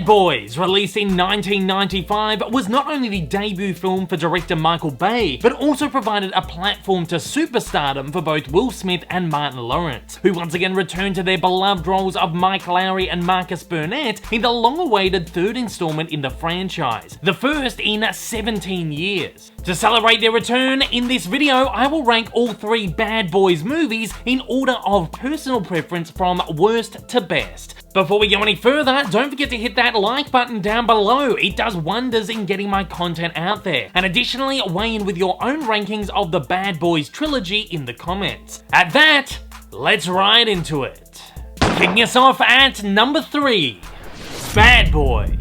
Boys, released in 1995, was not only the debut film for director Michael Bay, but also provided a platform to superstardom for both Will Smith and Martin Lawrence, who once again returned to their beloved roles of Mike Lowrey and Marcus Burnett in the long-awaited third installment in the franchise, the first in 17 years. To celebrate their return, in this video I will rank all three Bad Boys movies in order of personal preference from worst to best. Before we go any further, don't forget to hit that like button down below. It does wonders in getting my content out there. And additionally, weigh in with your own rankings of the Bad Boys trilogy in the comments. At that, let's ride into it. Kicking us off at number 3, Bad Boys.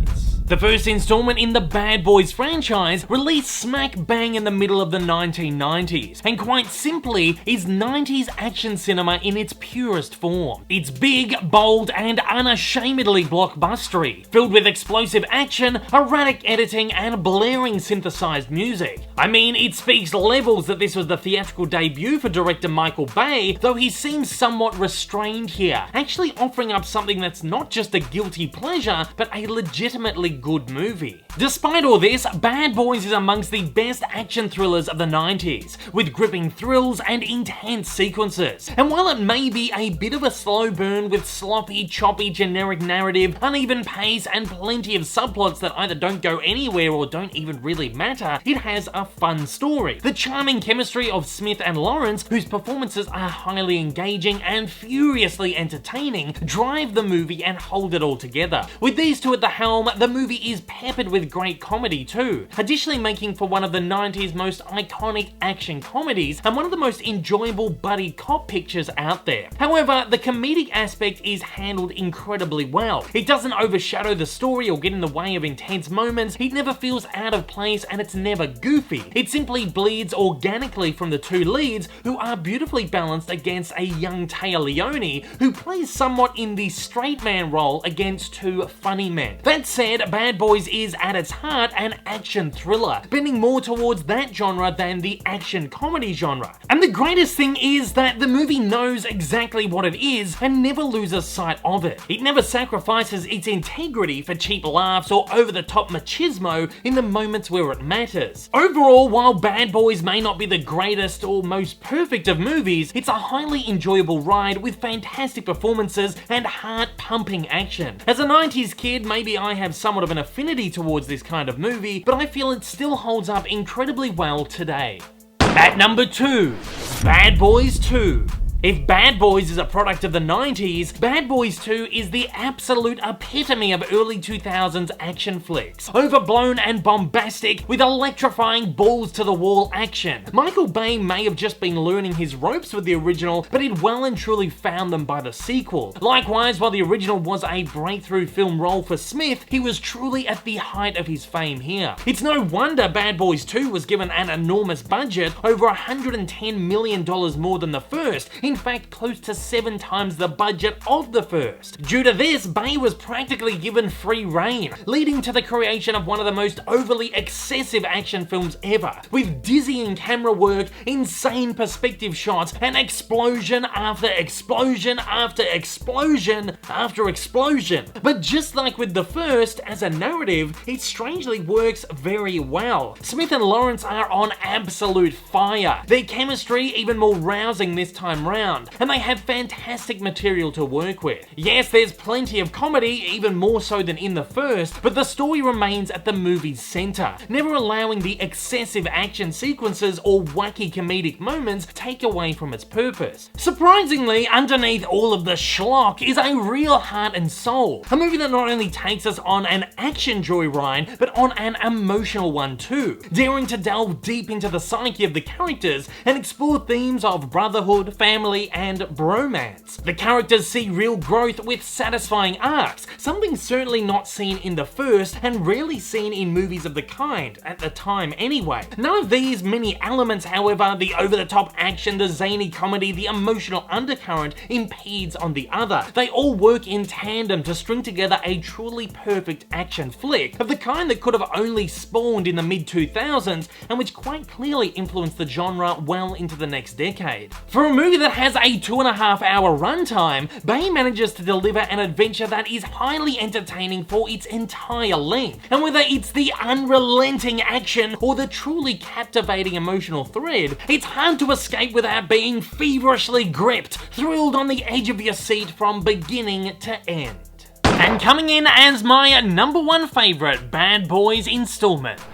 The first installment in the Bad Boys franchise released smack bang in the middle of the 1990s, and quite simply is 90s action cinema in its purest form. It's big, bold, and unashamedly blockbustery, filled with explosive action, erratic editing, and blaring synthesized music. I mean, it speaks levels that this was the theatrical debut for director Michael Bay, though he seems somewhat restrained here, actually offering up something that's not just a guilty pleasure, but a legitimately good movie. Despite all this, Bad Boys is amongst the best action thrillers of the 90s, with gripping thrills and intense sequences. And while it may be a bit of a slow burn with sloppy, choppy, generic narrative, uneven pace, and plenty of subplots that either don't go anywhere or don't even really matter, it has a fun story. The charming chemistry of Smith and Lawrence, whose performances are highly engaging and furiously entertaining, drive the movie and hold it all together. With these two at the helm, the movie is peppered with great comedy too, additionally making for one of the 90s most iconic action comedies and one of the most enjoyable buddy cop pictures out there. However, the comedic aspect is handled incredibly well. It doesn't overshadow the story or get in the way of intense moments, it never feels out of place, and it's never goofy. It simply bleeds organically from the two leads, who are beautifully balanced against a young Tayla Leoni, who plays somewhat in the straight man role against two funny men. That said, Bad Boys is at its heart an action thriller, bending more towards that genre than the action comedy genre. And the greatest thing is that the movie knows exactly what it is and never loses sight of it. It never sacrifices its integrity for cheap laughs or over-the-top machismo in the moments where it matters. Overall, while Bad Boys may not be the greatest or most perfect of movies, it's a highly enjoyable ride with fantastic performances and heart-pumping action. As a 90s kid, maybe I have somewhat of an affinity towards this kind of movie, but I feel it still holds up incredibly well today. At number 2, Bad Boys 2. If Bad Boys is a product of the 90s, Bad Boys 2 is the absolute epitome of early 2000s action flicks. Overblown and bombastic, with electrifying balls-to-the-wall action. Michael Bay may have just been learning his ropes with the original, but he'd well and truly found them by the sequel. Likewise, while the original was a breakthrough film role for Smith, he was truly at the height of his fame here. It's no wonder Bad Boys 2 was given an enormous budget, over $110 million more than the first. In fact, close to 7 times the budget of the first. Due to this, Bay was practically given free rein, leading to the creation of one of the most overly excessive action films ever, with dizzying camera work, insane perspective shots, and explosion after explosion after explosion after explosion. But just like with the first, as a narrative, it strangely works very well. Smith and Lawrence are on absolute fire, their chemistry even more rousing this time round, and they have fantastic material to work with. Yes, there's plenty of comedy, even more so than in the first, but the story remains at the movie's center, never allowing the excessive action sequences or wacky comedic moments take away from its purpose. Surprisingly, underneath all of the schlock is a real heart and soul, a movie that not only takes us on an action joyride, but on an emotional one too, daring to delve deep into the psyche of the characters and explore themes of brotherhood, family, and bromance. The characters see real growth with satisfying arcs, something certainly not seen in the first and rarely seen in movies of the kind, at the time anyway. None of these many elements, however, the over-the-top action, the zany comedy, the emotional undercurrent, impedes on the other. They all work in tandem to string together a truly perfect action flick, of the kind that could have only spawned in the mid-2000s and which quite clearly influenced the genre well into the next decade. For a movie that has a 2.5-hour runtime, Bay manages to deliver an adventure that is highly entertaining for its entire length. And whether it's the unrelenting action or the truly captivating emotional thread, it's hard to escape without being feverishly gripped, thrilled on the edge of your seat from beginning to end. And coming in as my number one favourite Bad Boys installment,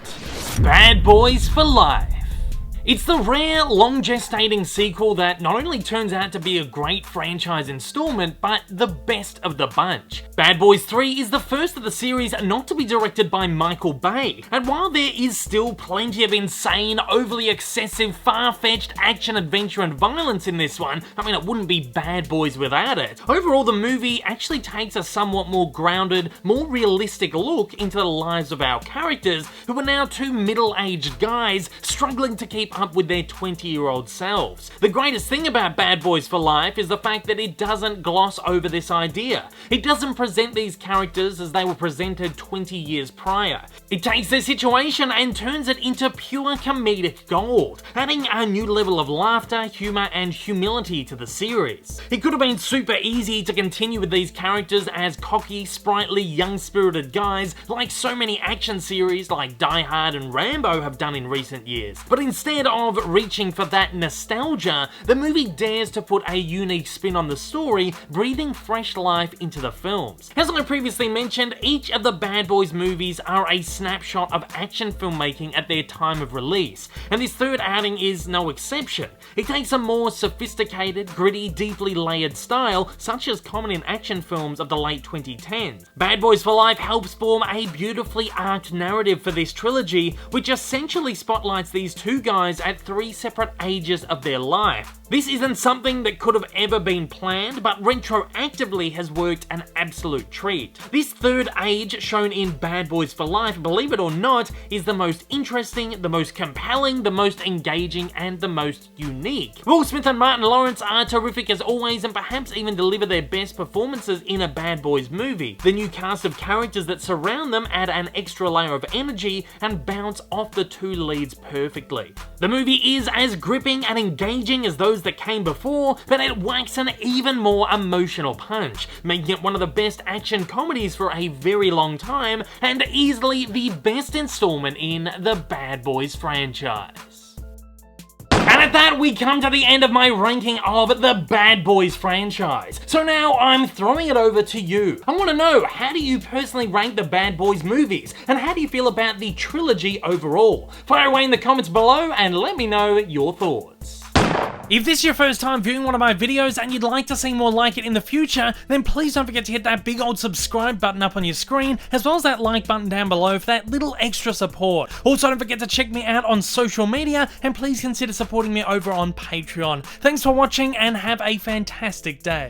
Bad Boys for Life. It's the rare, long-gestating sequel that not only turns out to be a great franchise installment, but the best of the bunch. Bad Boys 3 is the first of the series not to be directed by Michael Bay, and while there is still plenty of insane, overly excessive, far-fetched action, adventure, and violence in this one, I mean, it wouldn't be Bad Boys without it. Overall, the movie actually takes a somewhat more grounded, more realistic look into the lives of our characters, who are now two middle-aged guys struggling to keep up with their 20-year-old selves. The greatest thing about Bad Boys for Life is the fact that it doesn't gloss over this idea. It doesn't present these characters as they were presented 20 years prior. It takes their situation and turns it into pure comedic gold, adding a new level of laughter, humour, and humility to the series. It could have been super easy to continue with these characters as cocky, sprightly, young-spirited guys like so many action series like Die Hard and Rambo have done in recent years, but instead of reaching for that nostalgia, the movie dares to put a unique spin on the story, breathing fresh life into the films. As I previously mentioned, each of the Bad Boys movies are a snapshot of action filmmaking at their time of release, and this third outing is no exception. It takes a more sophisticated, gritty, deeply layered style, such as common in action films of the late 2010s. Bad Boys for Life helps form a beautifully arced narrative for this trilogy, which essentially spotlights these two guys at three separate ages of their life. This isn't something that could have ever been planned, but retroactively has worked an absolute treat. This third age shown in Bad Boys for Life, believe it or not, is the most interesting, the most compelling, the most engaging, and the most unique. Will Smith and Martin Lawrence are terrific as always, and perhaps even deliver their best performances in a Bad Boys movie. The new cast of characters that surround them add an extra layer of energy and bounce off the two leads perfectly. The movie is as gripping and engaging as those that came before, but it whacks an even more emotional punch, making it one of the best action comedies for a very long time, and easily the best installment in the Bad Boys franchise. And at that, we come to the end of my ranking of the Bad Boys franchise. So now I'm throwing it over to you. I want to know, how do you personally rank the Bad Boys movies? And how do you feel about the trilogy overall? Fire away in the comments below and let me know your thoughts. If this is your first time viewing one of my videos and you'd like to see more like it in the future, then please don't forget to hit that big old subscribe button up on your screen, as well as that like button down below for that little extra support. Also, don't forget to check me out on social media, and please consider supporting me over on Patreon. Thanks for watching and have a fantastic day.